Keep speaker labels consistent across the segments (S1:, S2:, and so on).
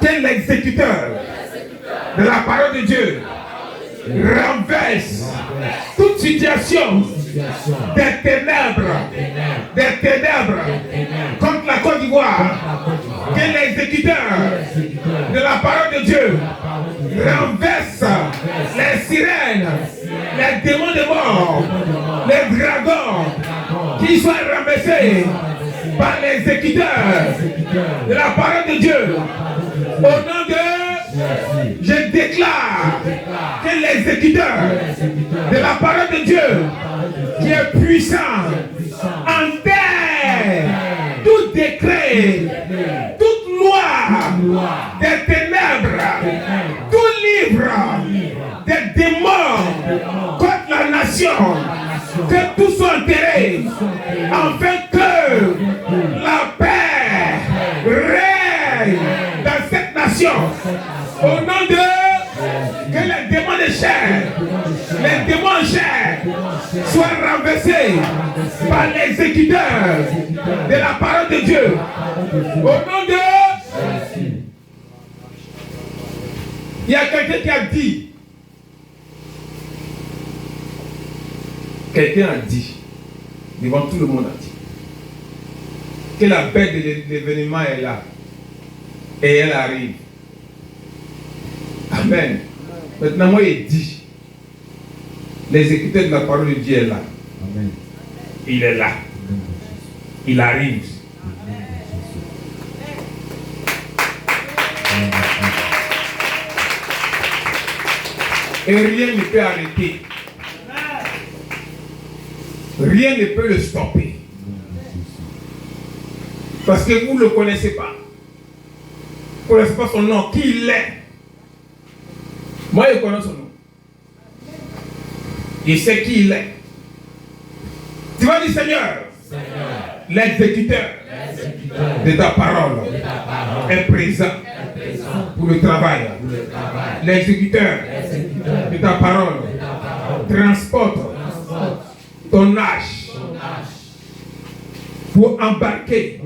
S1: que l'exécuteur de la parole de Dieu renverse toute situation des ténèbres contre la Côte d'Ivoire. Que l'exécuteur de la parole de Dieu renverse les sirènes, les démons de mort, les dragons, qui soient renversés par l'exécuteur de la parole de Dieu. Au nom de, je déclare que l'exécuteur de la parole de Dieu, qui est puissant, enterre tout décret, toute loi des ténèbres, tout livre des démons contre la nation, que tout soit enterré, afin que la paix règne dans cette nation. Au nom de que les démons de chair, les démons en chair soient renversés par l'exécuteur de la parole de Dieu. Au nom de... Il y a quelqu'un qui a dit, devant tout le monde a dit, que la bête de l'événement est là et elle arrive. Amen. Maintenant, moi, il dit, l'exécuteur de la parole de Dieu est là. Amen. Il est là. Il arrive. Et rien ne peut arrêter. Rien ne peut le stopper. Parce que vous ne le connaissez pas. Vous ne connaissez pas son nom, qui il est. Moi, je connais son nom. Il sait qui il est. Tu vas dire, Seigneur, l'exécuteur de ta parole est présent pour le travail. L'exécuteur de ta parole transporte ton âge pour embarquer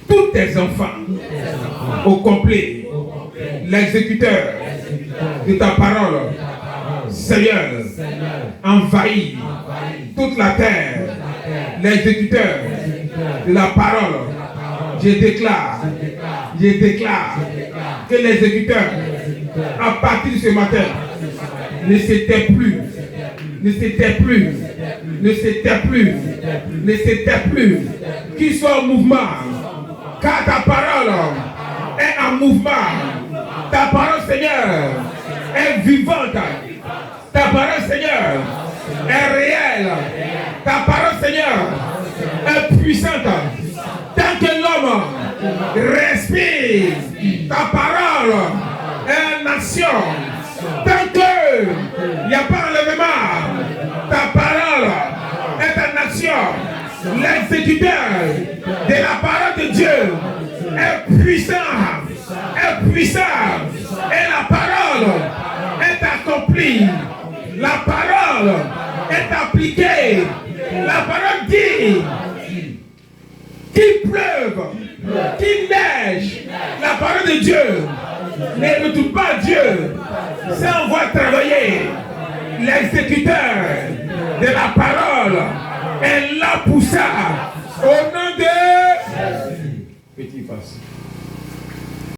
S1: tous tes enfants au complet. L'exécuteur de ta parole, Seigneur, envahit toute la terre. L'exécuteur de la parole, je déclare que l'exécuteur, à partir de ce matin, ne s'était plus, qu'il soit en mouvement, car ta parole est en mouvement. Ta parole, Seigneur, est vivante. Ta parole, Seigneur, est réelle. Ta parole, Seigneur, est puissante. Tant que l'homme respire, ta parole est en action. Tant qu'il n'y a pas enlèvement, ta parole est en action. L'exécuteur de la parole de Dieu est puissant. Et la parole est accomplie. La parole est appliquée. La parole dit qu'il pleuve, qu'il neige. La parole de Dieu ne retourne pas à Dieu sans voir travailler. L'exécuteur de la parole est là pour ça. Au nom de... Petit passe.